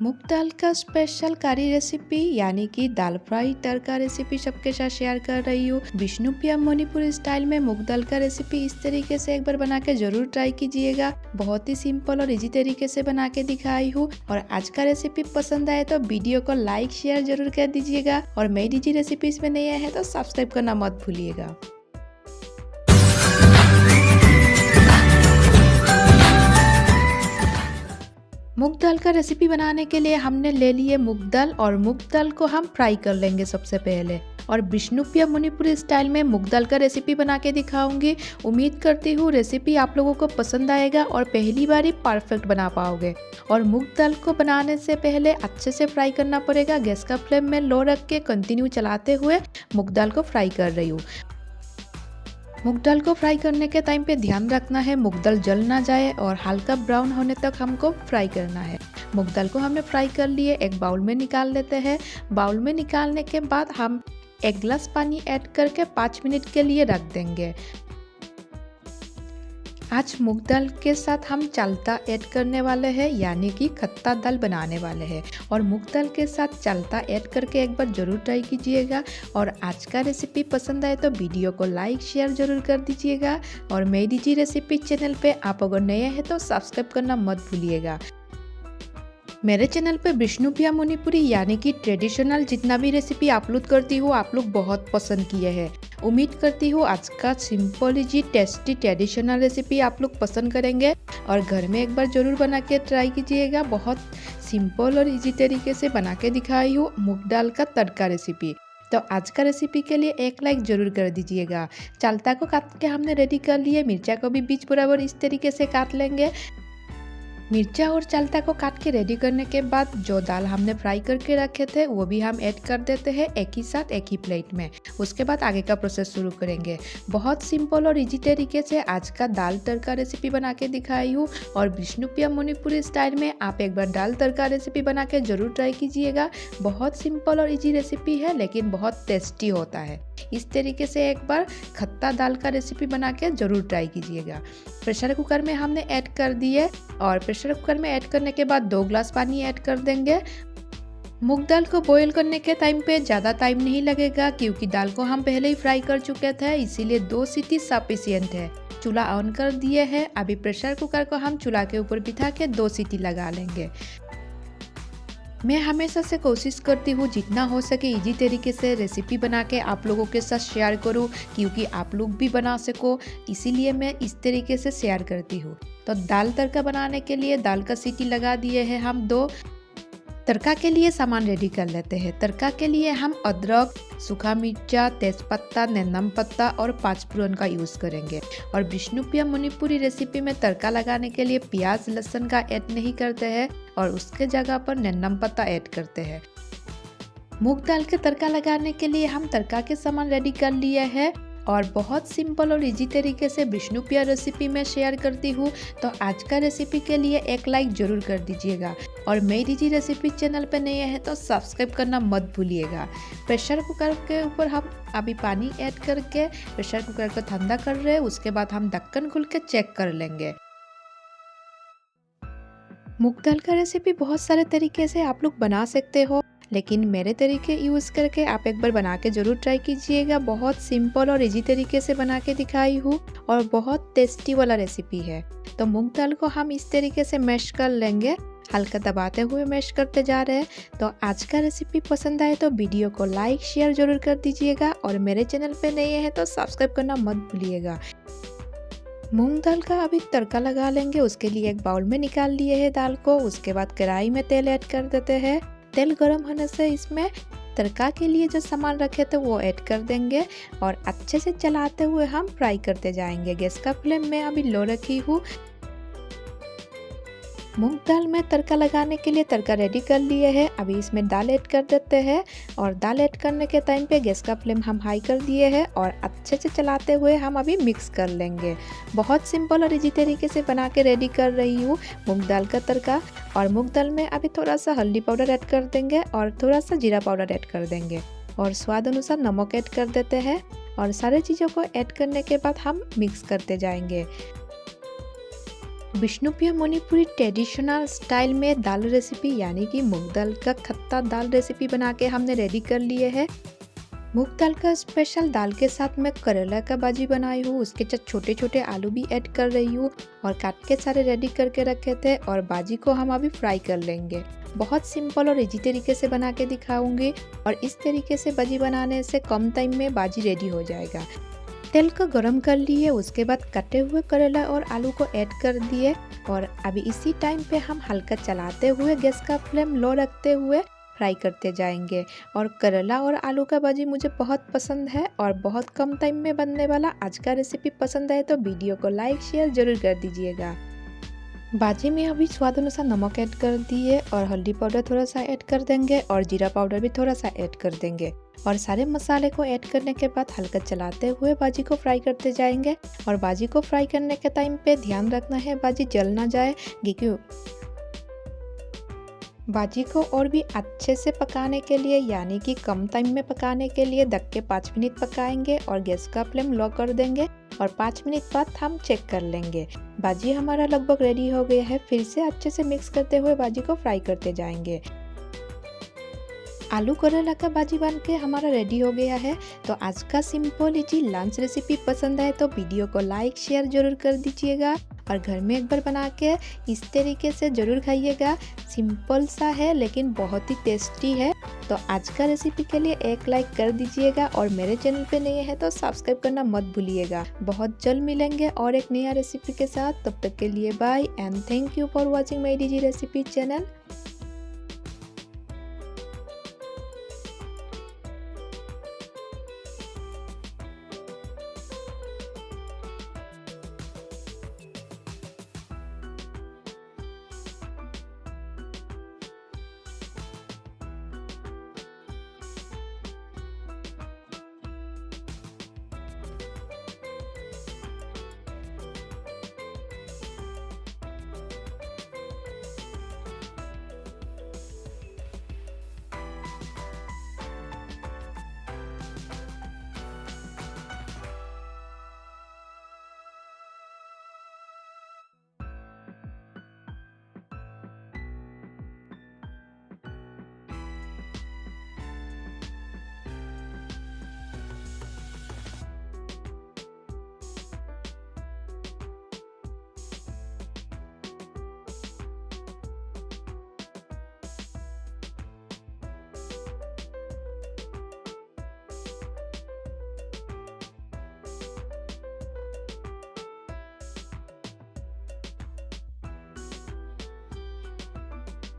मूंग दाल का special curry recipe यानी कि दाल फ्राई तड़का रेसिपी सबके साथ शेयर कर रही हूँ। विष्णुप्रिया मणिपुर स्टाइल में मूंग दाल का रेसिपी इस तरीके से एक बार बना के जरूर ट्राई कीजिएगा। बहुत ही सिंपल और इजी तरीके से बना के दिखाई हूँ। और आज का रेसिपी पसंद आए तो वीडियो को लाइक शेयर जरूर कर दीजिएगा। और मेरी जी रेसिपीज में नए हैं तो सब्सक्राइब करना मत भूलिएगा। मूंग दाल का रेसिपी बनाने के लिए हमने ले लिए मूंग दाल और मूंग दाल को हम फ्राई कर लेंगे सबसे पहले। और विष्णुप्रिया मणिपुर स्टाइल में मूंग दाल का रेसिपी बना के दिखाऊंगी। उम्मीद करती हूँ रेसिपी आप लोगों को पसंद आएगा और पहली बार ही परफेक्ट बना पाओगे। और मूंग दाल को बनाने से पहले अच्छे से फ्राई करना पड़ेगा। गैस का फ्लेम में लो रख के कंटिन्यू चलाते हुए मूंग दाल को फ्राई कर रही हूँ। मूंग दाल को फ्राई करने के टाइम पे ध्यान रखना है मूंग दाल जल ना जाए और हल्का ब्राउन होने तक हमको फ्राई करना है। मूंग दाल को हमने फ्राई कर लिए, एक बाउल में निकाल लेते हैं। बाउल में निकालने के बाद हम 1 गिलास पानी ऐड करके 5 मिनट के लिए रख देंगे। आज मूंग दाल के साथ हम चालता ऐड करने वाले हैं यानी कि खट्टा दाल बनाने वाले हैं। और मूंग दाल के साथ चालता ऐड करके एक बार जरूर ट्राई कीजिएगा। और आज का रेसिपी पसंद आए तो वीडियो को लाइक शेयर जरूर कर दीजिएगा। और मेरी जी रेसिपी चैनल पे आप अगर नए हैं तो सब्सक्राइब करना मत भूलिएगा। मेरे चैनल पे विष्णुप्रिया मणिपुरी यानी कि ट्रेडिशनल जितना भी रेसिपी अपलोड करती हूँ आप लोग बहुत पसंद किए हैं। उम्मीद करती हूँ आज का simple easy tasty traditional recipe आप लोग पसंद करेंगे और घर में एक बार जरूर बना के ट्राई कीजिएगा। बहुत सिंपल और इजी तरीके से बना के दिखाई हूँ मूंग दाल का तड़का रेसिपी। तो आज का रेसिपी के लिए एक लाइक जरूर कर दीजिएगा। चालता को काट के हमने रेडी कर लिए। मिर्चा को भी बीच बराबर इस तरीके से काट लेंगे। मिर्चा और चालता को काट के रेडी करने के बाद जो दाल हमने फ्राई करके रखे थे वो भी हम ऐड कर देते हैं एक ही साथ एक ही प्लेट में। उसके बाद आगे का प्रोसेस शुरू करेंगे। बहुत सिंपल और इजी तरीके से आज का दाल तड़का रेसिपी बना के दिखाई हूँ। और विष्णुप्रिया मणिपुरी स्टाइल में आप एक बार दाल तड़का रेसिपी बना के जरूर ट्राई कीजिएगा। बहुत सिंपल और इजी रेसिपी है लेकिन बहुत टेस्टी होता है। इस तरीके से एक बार खट्टा दाल का रेसिपी बना के जरूर ट्राई कीजिएगा। प्रेशर कुकर में हमने ऐड कर दिए और प्रेशर कुकर में ऐड करने के बाद 2 गिलास पानी ऐड कर देंगे। मूंग दाल को बॉईल करने के टाइम पे ज़्यादा टाइम नहीं लगेगा क्योंकि दाल को हम पहले ही फ्राई कर चुके थे, इसीलिए 2 सीटी सफिशिएंट है। चूल्हा ऑन कर दिए है। अभी प्रेशर कुकर को हम चूल्हा के ऊपर बिठा के 2 सीटी लगा लेंगे। मैं हमेशा से कोशिश करती हूँ जितना हो सके इजी तरीके से रेसिपी बना के आप लोगों के साथ शेयर करूँ क्योंकि आप लोग भी बना सको, इसीलिए मैं इस तरीके से शेयर करती हूँ। तो दाल तड़का बनाने के लिए दाल का सीटी लगा दिए हैं हम 2। तड़का के लिए सामान रेडी कर लेते हैं। तड़का के लिए हम अदरक, सूखा मिर्चा, तेजपत्ता, नीम पत्ता और 5 फोरन का यूज़ करेंगे। और विष्णुप्रिया मणिपुरी रेसिपी में तड़का लगाने के लिए प्याज लहसुन का ऐड नहीं करते हैं और उसके जगह पर नीम पत्ता ऐड करते हैं। मूंग दाल के तड़का लगाने के लिए हम तड़का के सामान रेडी कर लिए हैं और बहुत सिंपल और इजी तरीके से विष्णुप्रिया रेसिपी में शेयर करती हूँ। तो आज का रेसिपी के लिए एक लाइक जरूर कर दीजिएगा। और मेरी जी रेसिपी चैनल पे नए हैं तो सब्सक्राइब करना मत भूलिएगा। प्रेशर कुकर के ऊपर हम अभी पानी ऐड करके प्रेशर कुकर को ठंडा कर रहे हैं। उसके बाद हम ढक्कन खोल के चेक कर लेंगे। मूंग दाल का रेसिपी बहुत सारे तरीके से आप लोग बना सकते हो लेकिन मेरे तरीके यूज़ करके आप एक बार बना के ज़रूर ट्राई कीजिएगा। बहुत सिंपल और इजी तरीके से बना के दिखाई हूँ और बहुत टेस्टी वाला रेसिपी है। तो मूंग दाल को हम इस तरीके से मैश कर लेंगे, हल्का दबाते हुए मैश करते जा रहे हैं। तो आज का रेसिपी पसंद आए तो वीडियो को लाइक शेयर जरूर कर दीजिएगा। और मेरे चैनल पे नए हैं तो सब्सक्राइब करना मत भूलिएगा। मूंग दाल का अभी तड़का लगा लेंगे। उसके लिए एक बाउल में निकाल लिए है दाल को। उसके बाद कढ़ाई में तेल ऐड कर देते हैं। तेल गर्म होने से इसमें तड़का के लिए जो सामान रखे थे वो ऐड कर देंगे और अच्छे से चलाते हुए हम फ्राई करते जाएंगे। गैस का फ्लेम मैं अभी लो रखी हूँ। मूंग दाल में तड़का लगाने के लिए तड़का रेडी कर लिए हैं। अभी इसमें दाल ऐड कर देते हैं और दाल ऐड करने के टाइम पे गैस का फ्लेम हम हाई कर दिए हैं और अच्छे से चलाते हुए हम अभी मिक्स कर लेंगे। बहुत सिंपल और इजी तरीके से बना के रेडी कर रही हूँ मूंग दाल का तड़का। और मूंग दाल में अभी थोड़ा सा हल्दी पाउडर ऐड कर देंगे और थोड़ा सा जीरा पाउडर ऐड कर देंगे और स्वाद अनुसार नमक ऐड कर देते हैं। और सारे चीज़ों को ऐड करने के बाद हम मिक्स करते जाएंगे। विष्णुप्रिया मणिपुरी ट्रेडिशनल स्टाइल में दाल रेसिपी यानी कि मूंग दाल का खट्टा दाल रेसिपी बना के हमने रेडी कर लिए है। मूंग दाल का स्पेशल दाल के साथ मैं करेला का भाजी बनाई हूँ, उसके साथ छोटे छोटे आलू भी ऐड कर रही हूँ और काट के सारे रेडी करके रखे थे और भाजी को हम अभी फ्राई कर लेंगे। बहुत सिंपल और इजी तरीके से बना के दिखाऊंगी और इस तरीके से भाजी बनाने से कम टाइम में भाजी रेडी हो जाएगा। तेल को गरम कर लिए, उसके बाद कटे हुए करेला और आलू को ऐड कर दिए और अभी इसी टाइम पे हम हल्का चलाते हुए गैस का फ्लेम लो रखते हुए फ्राई करते जाएंगे। और करेला और आलू का भाजी मुझे बहुत पसंद है और बहुत कम टाइम में बनने वाला आज का रेसिपी पसंद आए तो वीडियो को लाइक शेयर जरूर कर दीजिएगा। भाजी में अभी स्वाद अनुसार नमक ऐड कर दिए और हल्दी पाउडर थोड़ा सा ऐड कर देंगे और जीरा पाउडर भी थोड़ा सा ऐड कर देंगे और सारे मसाले को ऐड करने के बाद हल्का चलाते हुए भाजी को फ्राई करते जाएंगे। और भाजी को फ्राई करने के टाइम पे ध्यान रखना है भाजी जल ना जाए, क्योंकि भाजी को और भी अच्छे से पकाने के लिए यानी कि कम टाइम में पकाने के लिए ढक के 5 मिनट पकाएंगे और गैस का फ्लेम लो कर देंगे और 5 मिनट बाद हम चेक कर लेंगे। भाजी हमारा लगभग रेडी हो गया है। फिर से अच्छे से मिक्स करते हुए भाजी को फ्राई करते जाएंगे। आलू करेला का भाजी बन के हमारा रेडी हो गया है। तो आज का सिंपल इजी लंच रेसिपी पसंद आए तो वीडियो को लाइक शेयर जरूर कर दीजिएगा और घर में एक बार बना के इस तरीके से ज़रूर खाइएगा। सिंपल सा है लेकिन बहुत ही टेस्टी है। तो आज का रेसिपी के लिए एक लाइक कर दीजिएगा और मेरे चैनल पे नए हैं तो सब्सक्राइब करना मत भूलिएगा। बहुत जल्द मिलेंगे और एक नया रेसिपी के साथ। तब तक के लिए bye and thank you for watching my DG recipe channel.